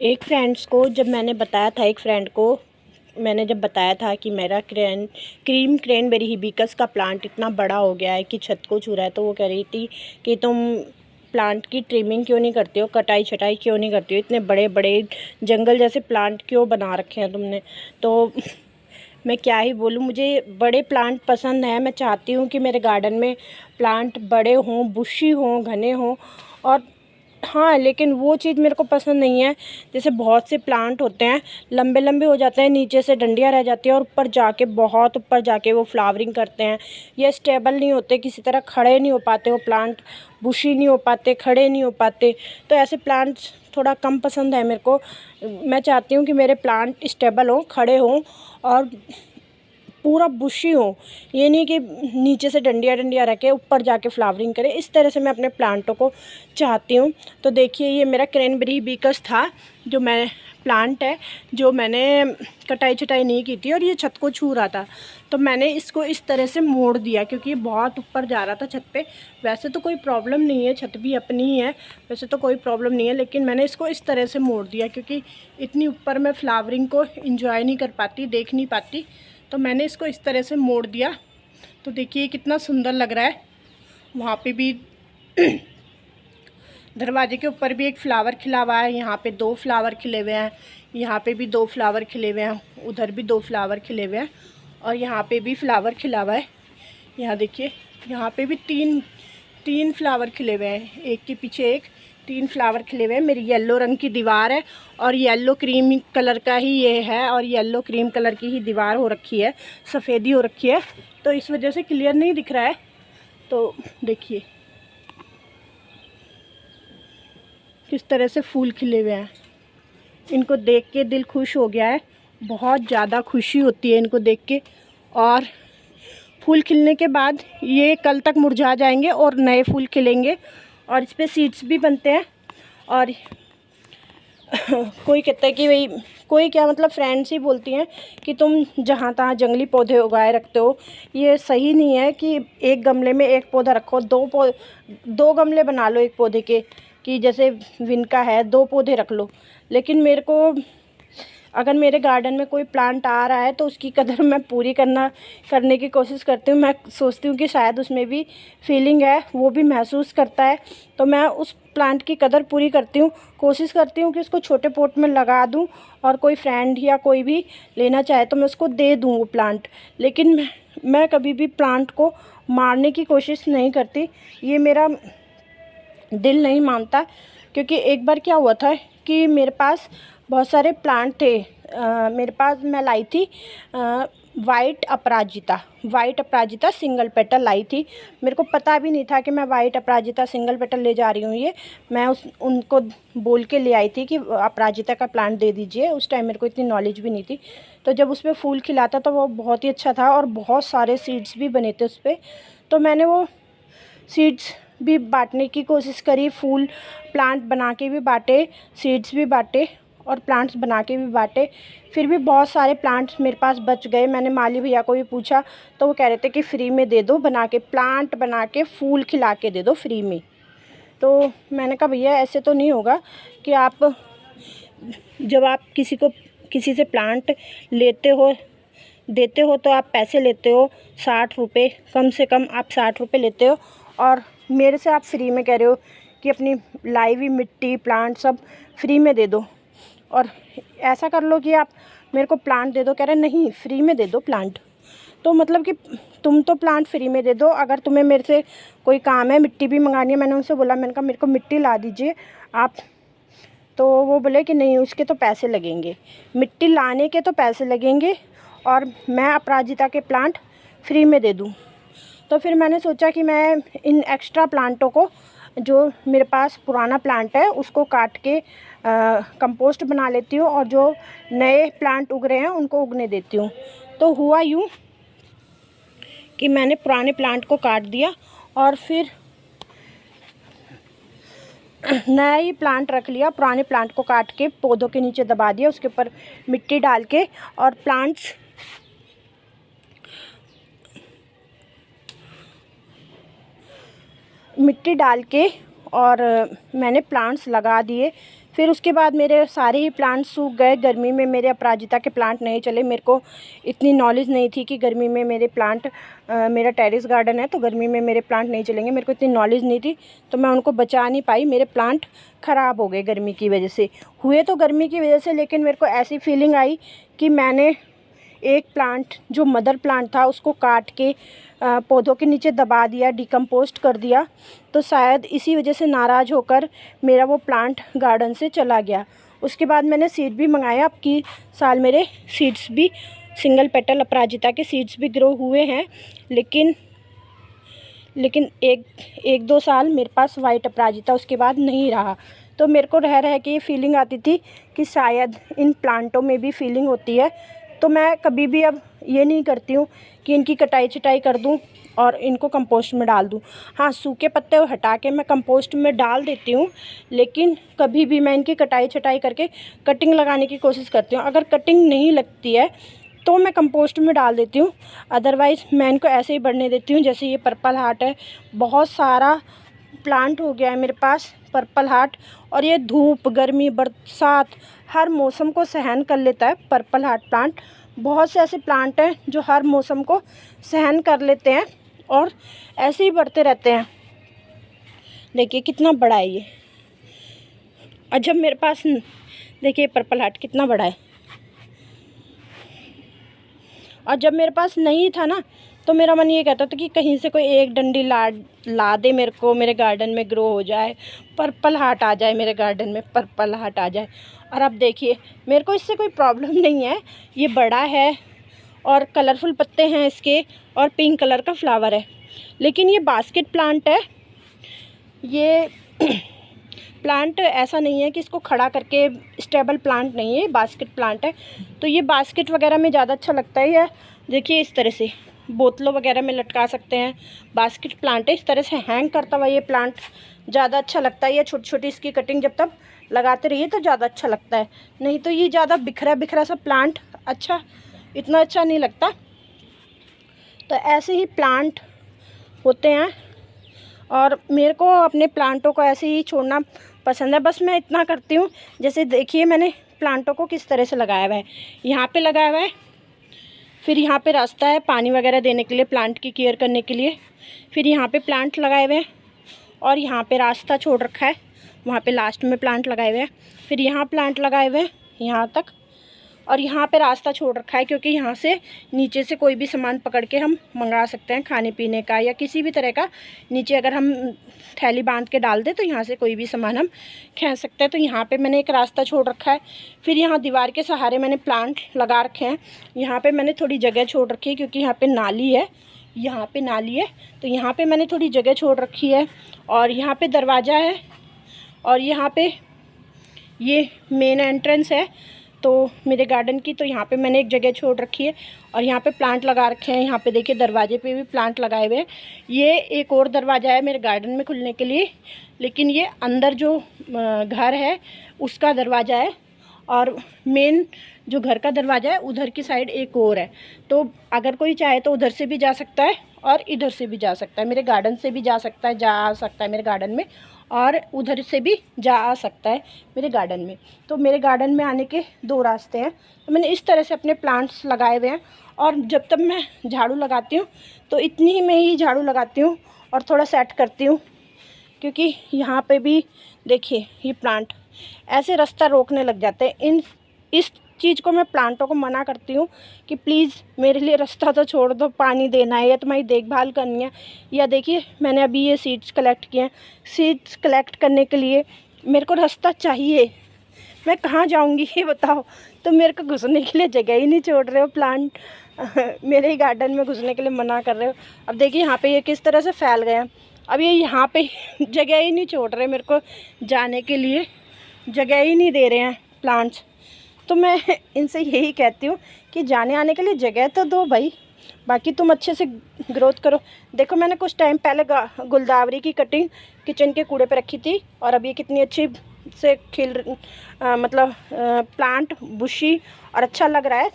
एक फ्रेंड्स को जब मैंने बताया था एक फ्रेंड को मैंने जब बताया था कि मेरा क्रीम क्रैनबेरी हिबिस्कस का प्लांट इतना बड़ा हो गया है कि छत को छू रहा है, तो वो कह रही थी कि तुम प्लांट की ट्रिमिंग क्यों नहीं करती हो, कटाई छटाई क्यों नहीं करती हो, इतने बड़े बड़े जंगल जैसे प्लांट क्यों बना रखे हैं तुमने। तो मैं क्या ही बोलूँ, मुझे बड़े प्लांट पसंद हैं। मैं चाहती हूँ कि मेरे गार्डन में प्लांट बड़े हों, बुशी हों, घने हों। और हाँ, लेकिन वो चीज़ मेरे को पसंद नहीं है। जैसे बहुत से प्लांट होते हैं, लंबे लंबे हो जाते हैं, नीचे से डंडियाँ रह जाती हैं और ऊपर जाके बहुत ऊपर जाके वो फ्लावरिंग करते हैं। ये स्टेबल नहीं होते, किसी तरह खड़े नहीं हो पाते, वो प्लांट बुशी नहीं हो पाते, खड़े नहीं हो पाते। तो ऐसे प्लांट्स थोड़ा कम पसंद है मेरे को। मैं चाहती हूँ कि मेरे प्लांट स्टेबल हों, खड़े हों और पूरा बुशी हो। ये नहीं कि नीचे से डंडियाँ डंडियाँ रख के ऊपर जाके फ्लावरिंग करे। इस तरह से मैं अपने प्लांटों को चाहती हूँ। तो देखिए, ये मेरा क्रैनबेरी हिबिस्कस था, जो मैं प्लांट है, जो मैंने कटाई छटाई नहीं की थी और ये छत को छू रहा था। तो मैंने इसको इस तरह से मोड़ दिया क्योंकि ये बहुत ऊपर जा रहा था छत पे। वैसे तो कोई प्रॉब्लम नहीं है, छत भी अपनी ही है, वैसे तो कोई प्रॉब्लम नहीं है, लेकिन मैंने इसको इस तरह से मोड़ दिया क्योंकि इतनी ऊपर मैं फ्लावरिंग को इंजॉय नहीं कर पाती, देख नहीं पाती। तो मैंने इसको इस तरह से मोड़ दिया। तो देखिए कितना सुंदर लग रहा है। वहाँ पे भी दरवाजे के ऊपर भी एक फ्लावर खिला हुआ है, यहाँ पे 2 फ्लावर खिले हुए हैं, यहाँ पे भी 2 फ्लावर खिले हुए हैं, उधर भी 2 फ्लावर खिले हुए हैं और यहाँ पे भी फ्लावर खिला हुआ है। यहाँ देखिए, यहाँ पे भी तीन फ्लावर खिले हुए हैं, एक के पीछे एक 3 फ्लावर खिले हुए हैं। मेरी येलो रंग की दीवार है और येलो क्रीम कलर का ही ये है और येलो क्रीम कलर की ही दीवार हो रखी है, सफ़ेदी हो रखी है, तो इस वजह से क्लियर नहीं दिख रहा है। तो देखिए किस तरह से फूल खिले हुए हैं। इनको देख के दिल खुश हो गया है, बहुत ज़्यादा खुशी होती है इनको देख के। और फूल खिलने के बाद ये कल तक मुरझा जाएंगे और नए फूल खिलेंगे और इस पर सीड्स भी बनते हैं। और कोई कहता है कि भाई, कोई क्या मतलब फ्रेंड्स ही बोलती हैं कि तुम जहाँ तहाँ जंगली पौधे उगाए रखते हो। ये सही नहीं है कि एक गमले में एक पौधा रखो, दो गमले बना लो एक पौधे के, कि जैसे विनका है 2 पौधे रख लो। लेकिन मेरे को, अगर मेरे गार्डन में कोई प्लांट आ रहा है तो उसकी कदर मैं पूरी करने की कोशिश करती हूँ। मैं सोचती हूँ कि शायद उसमें भी फीलिंग है, वो भी महसूस करता है, तो मैं उस प्लांट की कदर पूरी करती हूँ। कोशिश करती हूँ कि उसको छोटे पॉट में लगा दूँ और कोई फ्रेंड या कोई भी लेना चाहे तो मैं उसको दे दूँ वो प्लांट। लेकिन मैं कभी भी प्लांट को मारने की कोशिश नहीं करती, ये मेरा दिल नहीं मानता। क्योंकि एक बार क्या हुआ था कि मेरे पास बहुत सारे प्लांट थे। मेरे पास मैं लाई थी वाइट अपराजिता सिंगल पेटल लाई थी। मेरे को पता भी नहीं था कि मैं वाइट अपराजिता सिंगल पेटल ले जा रही हूँ। ये मैं उनको बोल के ले आई थी कि अपराजिता का प्लांट दे दीजिए। उस टाइम मेरे को इतनी नॉलेज भी नहीं थी। तो जब उस पर फूल खिलाता तो वो बहुत ही अच्छा था और बहुत सारे सीड्स भी बने थे उस पर। तो मैंने वो सीड्स भी बांटने की कोशिश करी, फूल प्लांट बना के भी बांटे, सीड्स भी बांटे और प्लांट्स बना के भी बांटे। फिर भी बहुत सारे प्लांट्स मेरे पास बच गए। मैंने माली भैया को भी पूछा तो वो कह रहे थे कि फ्री में दे दो, बना के प्लांट बना के फूल खिला के दे दो फ्री में। तो मैंने कहा भैया ऐसे तो नहीं होगा कि आप, जब आप किसी से प्लांट लेते हो देते हो तो आप पैसे लेते हो 60 रुपये, कम से कम आप 60 रुपये लेते हो और मेरे से आप फ्री में कह रहे हो कि अपनी लाई हुई मिट्टी प्लांट सब फ्री में दे दो। और ऐसा कर लो कि आप मेरे को प्लांट दे दो, कह रहे नहीं फ्री में दे दो प्लांट। तो मतलब कि तुम तो प्लांट फ्री में दे दो, अगर तुम्हें मेरे से कोई काम है, मिट्टी भी मंगानी है, मैंने उनसे बोला, मैंने कहा मेरे को मिट्टी ला दीजिए आप। तो वो बोले कि नहीं उसके तो पैसे लगेंगे, मिट्टी लाने के तो पैसे लगेंगे और मैं अपराजिता के प्लांट फ्री में दे दूँ। तो फिर मैंने सोचा कि मैं इन एक्स्ट्रा प्लांटों को, जो मेरे पास पुराना प्लांट है उसको काट के कंपोस्ट बना लेती हूँ और जो नए प्लांट उग रहे हैं उनको उगने देती हूँ। तो हुआ यूँ कि मैंने पुराने प्लांट को काट दिया और फिर नया ही प्लांट रख लिया। पुराने प्लांट को काट के पौधों के नीचे दबा दिया, उसके ऊपर मिट्टी डाल के और मिट्टी डाल के और मैंने प्लांट्स लगा दिए। फिर उसके बाद मेरे सारे ही प्लांट सूख गए। गर्मी में मेरे अपराजिता के प्लांट नहीं चले। मेरे को इतनी नॉलेज नहीं थी कि गर्मी में मेरे प्लांट मेरा टेरेस गार्डन है तो गर्मी में मेरे प्लांट नहीं चलेंगे। मेरे को इतनी नॉलेज नहीं थी तो मैं उनको बचा नहीं पाई। मेरे प्लांट ख़राब हो गए गर्मी की वजह से। हुए तो गर्मी की वजह से, लेकिन मेरे को ऐसी फीलिंग आई कि मैंने एक प्लांट जो मदर प्लांट था उसको काट के पौधों के नीचे दबा दिया, डिकम्पोस्ट कर दिया। तो शायद इसी वजह से नाराज़ होकर मेरा वो प्लांट गार्डन से चला गया। उसके बाद मैंने सीड भी मंगाया। अब की साल मेरे सीड्स भी, सिंगल पेटल अपराजिता के सीड्स भी ग्रो हुए हैं। लेकिन एक दो साल मेरे पास वाइट अपराजिता उसके बाद नहीं रहा। तो मेरे को रह के ये फीलिंग आती थी कि शायद इन प्लांटों में भी फीलिंग होती है। तो मैं कभी भी अब ये नहीं करती हूँ कि इनकी कटाई छटाई कर दूँ और इनको कंपोस्ट में डाल दूँ। हाँ, सूखे पत्ते हटा के मैं कंपोस्ट में डाल देती हूँ, लेकिन कभी भी मैं इनकी कटाई छटाई करके कटिंग लगाने की कोशिश करती हूँ। अगर कटिंग नहीं लगती है तो मैं कंपोस्ट में डाल देती हूँ, अदरवाइज़ मैं इनको ऐसे ही बढ़ने देती हूँ। जैसे ये पर्पल हार्ट है, बहुत सारा प्लांट हो गया है मेरे पास पर्पल हार्ट, और ये धूप, गर्मी, बरसात हर मौसम को सहन कर लेता है पर्पल हार्ट प्लांट। बहुत से ऐसे प्लांट हैं जो हर मौसम को सहन कर लेते हैं और ऐसे ही बढ़ते रहते हैं। देखिए कितना बड़ा है ये। और जब मेरे पास, देखिए पर्पल हार्ट कितना बड़ा है। और जब मेरे पास नहीं था ना तो मेरा मन ये कहता था कि कहीं से कोई एक डंडी ला दे मेरे को, मेरे गार्डन में ग्रो हो जाए, पर्पल हार्ट आ जाए मेरे गार्डन में, पर्पल हार्ट आ जाए। और अब देखिए मेरे को इससे कोई प्रॉब्लम नहीं है। ये बड़ा है और कलरफुल पत्ते हैं इसके और पिंक कलर का फ्लावर है। लेकिन ये बास्केट प्लांट है। ये प्लांट ऐसा नहीं है कि इसको खड़ा करके, स्टेबल प्लांट नहीं है, बास्केट प्लांट है। तो ये बास्केट वगैरह में ज़्यादा अच्छा लगता है। या देखिए इस तरह से बोतलों वगैरह में लटका सकते हैं। बास्केट प्लांट है, इस तरह से हैंग करता हुआ ये प्लांट ज़्यादा अच्छा लगता है। ये छोटी छोटी इसकी कटिंग जब तक लगाते रहिए तो ज़्यादा अच्छा लगता है। नहीं तो ये ज़्यादा बिखरा बिखरा सा प्लांट इतना अच्छा नहीं लगता। तो ऐसे ही प्लांट होते हैं और मेरे को अपने प्लांटों को ऐसे ही छोड़ना पसंद है। बस मैं इतना करती हूँ, जैसे देखिए मैंने प्लांटों को किस तरह से लगाया हुआ है। यहाँ पे लगाया हुआ है, फिर यहाँ पे रास्ता है पानी वगैरह देने के लिए, प्लांट की केयर करने के लिए। फिर यहाँ पे प्लांट लगाए हुए हैं और यहाँ पे रास्ता छोड़ रखा है, वहाँ पे लास्ट में प्लांट लगाए हुए हैं। फिर यहाँ प्लांट लगाए हुए हैं यहाँ तक, और यहाँ पे रास्ता छोड़ रखा है क्योंकि यहाँ से नीचे से कोई भी सामान पकड़ के हम मंगा सकते हैं, खाने पीने का या किसी भी तरह का। नीचे अगर हम थैली बांध के डाल दें तो यहाँ से कोई भी सामान हम खींच सकते हैं। तो यहाँ पे मैंने एक रास्ता छोड़ रखा है। फिर यहाँ दीवार के सहारे मैंने प्लांट लगा रखे हैं। यहाँ पर मैंने थोड़ी जगह छोड़ रखी है क्योंकि यहाँ पर नाली है, यहाँ पर नाली है, तो यहाँ पर मैंने थोड़ी जगह छोड़ रखी है। और यहाँ पर दरवाज़ा है और यहाँ पर ये मेन एंट्रेंस है तो मेरे गार्डन की। तो यहाँ पे मैंने एक जगह छोड़ रखी है और यहाँ पे प्लांट लगा रखे हैं। यहाँ पे देखिए दरवाजे पे भी प्लांट लगाए हुए हैं। ये एक और दरवाज़ा है मेरे गार्डन में खुलने के लिए, लेकिन ये अंदर जो घर है उसका दरवाज़ा है और मेन जो घर का दरवाज़ा है उधर की साइड एक और है। तो अगर कोई चाहे तो उधर से भी जा सकता है और इधर से भी जा सकता है, मेरे गार्डन से भी जा सकता है मेरे गार्डन में, और उधर से भी जा आ सकता है मेरे गार्डन में। तो मेरे गार्डन में आने के दो रास्ते हैं। तो मैंने इस तरह से अपने प्लांट्स लगाए हुए हैं। और जब तक मैं झाड़ू लगाती हूँ तो इतनी ही मैं ही झाड़ू लगाती हूँ और थोड़ा सेट करती हूँ, क्योंकि यहाँ पे भी देखिए ये प्लांट ऐसे रास्ता रोकने लग जाते हैं। इस चीज़ को मैं प्लांटों को मना करती हूँ कि प्लीज़ मेरे लिए रास्ता तो छोड़ दो, पानी देना है या तुम्हारी देखभाल करनी है। या देखिए मैंने अभी ये सीड्स कलेक्ट किए हैं। सीड्स कलेक्ट करने के लिए मेरे को रास्ता चाहिए, मैं कहाँ जाऊँगी ये बताओ। तो मेरे को घुसने के लिए जगह ही नहीं छोड़ रहे हो प्लांट, मेरे ही गार्डन में घुसने के लिए मना कर रहे हो। अब देखिए यहाँ पे ये किस तरह से फैल गए हैं। अब ये यहाँ पे जगह ही नहीं छोड़ रहे मेरे को, जाने के लिए जगह ही नहीं दे रहे हैं प्लांट्स। तो मैं इनसे यही कहती हूँ कि जाने आने के लिए जगह तो दो भाई, बाकी तुम अच्छे से ग्रोथ करो। देखो मैंने कुछ टाइम पहले गुलदावरी की कटिंग किचन के कूड़े पे रखी थी और अब ये कितनी अच्छी से प्लांट बुशी और अच्छा लग रहा है।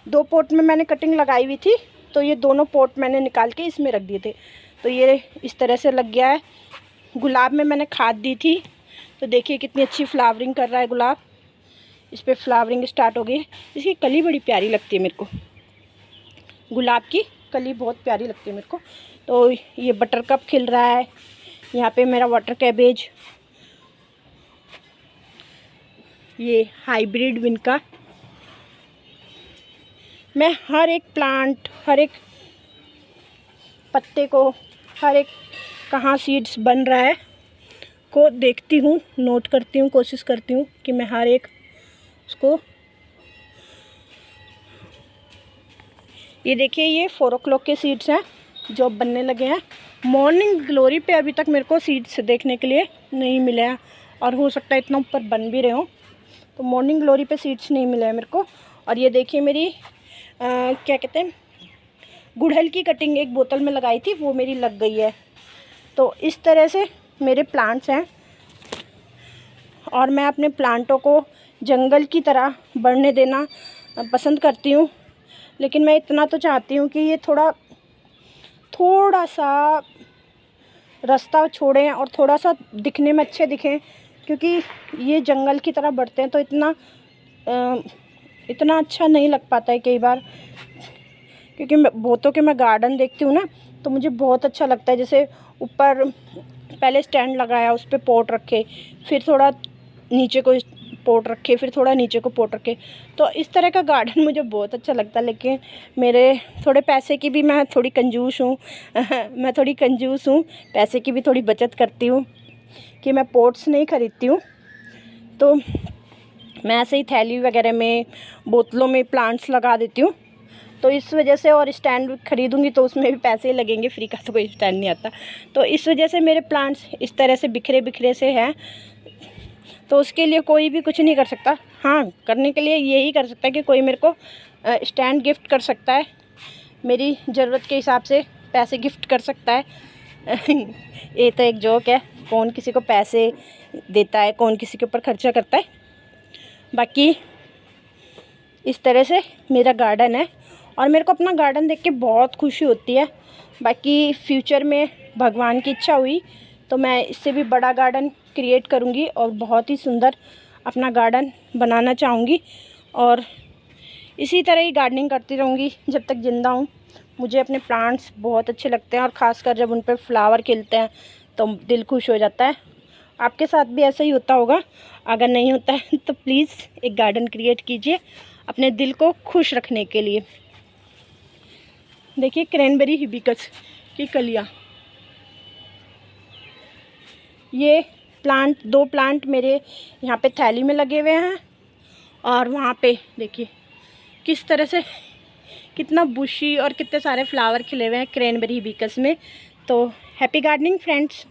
दो पोट में मैंने कटिंग लगाई हुई थी, तो ये दोनों पोट मैंने निकाल के इसमें रख दिए थे, तो ये इस तरह से लग गया है। गुलाब में मैंने खाद दी थी तो देखिए कितनी अच्छी फ्लावरिंग कर रहा है गुलाब। इस पर फ्लावरिंग स्टार्ट हो गई है। इसकी कली बड़ी प्यारी लगती है मेरे को, गुलाब की कली बहुत प्यारी लगती है मेरे को। तो ये बटर कप खिल रहा है, यहाँ पे मेरा वाटर कैबेज, ये हाइब्रिड विनका। मैं हर एक प्लांट, हर एक पत्ते को, हर एक कहाँ सीड्स बन रहा है को देखती हूँ, नोट करती हूँ, कोशिश करती हूँ कि मैं हर एक उसको। ये देखिए ये 4 o'clock के सीड्स हैं जो बनने लगे हैं। मॉर्निंग ग्लोरी पे अभी तक मेरे को सीड्स देखने के लिए नहीं मिले हैं, और हो सकता है इतना ऊपर बन भी रहे हो, तो मॉर्निंग ग्लोरी पे सीड्स नहीं मिले हैं मेरे को। और ये देखिए मेरी क्या कहते हैं, गुड़हल की कटिंग एक बोतल में लगाई थी, वो मेरी लग गई है। तो इस तरह से मेरे प्लांट्स हैं, और मैं अपने प्लांटों को जंगल की तरह बढ़ने देना पसंद करती हूँ। लेकिन मैं इतना तो चाहती हूँ कि ये थोड़ा सा रास्ता छोड़ें और थोड़ा सा दिखने में अच्छे दिखें, क्योंकि ये जंगल की तरह बढ़ते हैं तो इतना अच्छा नहीं लग पाता है कई बार। क्योंकि बहुतों के मैं गार्डन देखती हूँ ना, तो मुझे बहुत अच्छा लगता है। जैसे ऊपर पहले स्टैंड लगाया, उस पर पॉट रखे, फिर थोड़ा नीचे को पॉट रखे, फिर थोड़ा नीचे को पॉट रखे, तो इस तरह का गार्डन मुझे बहुत अच्छा लगता है। लेकिन मेरे थोड़े पैसे की भी मैं थोड़ी कंजूस हूँ मैं थोड़ी कंजूस हूँ, पैसे की भी थोड़ी बचत करती हूँ कि मैं पॉट्स नहीं ख़रीदती हूँ। तो मैं ऐसे ही थैली वगैरह में, बोतलों में प्लांट्स लगा देती हूँ। तो इस वजह से, और स्टैंड ख़रीदूँगी तो उसमें भी पैसे ही लगेंगे, फ्री का तो कोई स्टैंड नहीं आता। तो इस वजह से मेरे प्लांट्स इस तरह से बिखरे बिखरे से हैं। तो उसके लिए कोई भी कुछ नहीं कर सकता। हाँ, करने के लिए यही कर सकता है कि कोई मेरे को स्टैंड गिफ्ट कर सकता है, मेरी ज़रूरत के हिसाब से पैसे गिफ्ट कर सकता है ये तो एक जोक है, कौन किसी को पैसे देता है, कौन किसी के ऊपर खर्चा करता है। बाकी इस तरह से मेरा गार्डन है, और मेरे को अपना गार्डन देख के बहुत खुशी होती है। बाकी फ्यूचर में भगवान की इच्छा हुई तो मैं इससे भी बड़ा गार्डन क्रिएट करूँगी और बहुत ही सुंदर अपना गार्डन बनाना चाहूँगी, और इसी तरह ही गार्डनिंग करती रहूँगी जब तक ज़िंदा हूँ। मुझे अपने प्लांट्स बहुत अच्छे लगते हैं, और ख़ासकर जब उन पर फ्लावर खिलते हैं तो दिल खुश हो जाता है। आपके साथ भी ऐसा ही होता होगा। अगर नहीं होता है तो प्लीज़ एक गार्डन क्रिएट कीजिए अपने दिल को खुश रखने के लिए। देखिए क्रैनबेरी हिबिस्कस की कलियाँ, ये प्लांट, 2 प्लांट मेरे यहाँ पे थैली में लगे हुए हैं, और वहाँ पे देखिए किस तरह से कितना बुशी और कितने सारे फ्लावर खिले हुए हैं क्रैनबेरी हिबिस्कस में। तो हैप्पी गार्डनिंग फ्रेंड्स।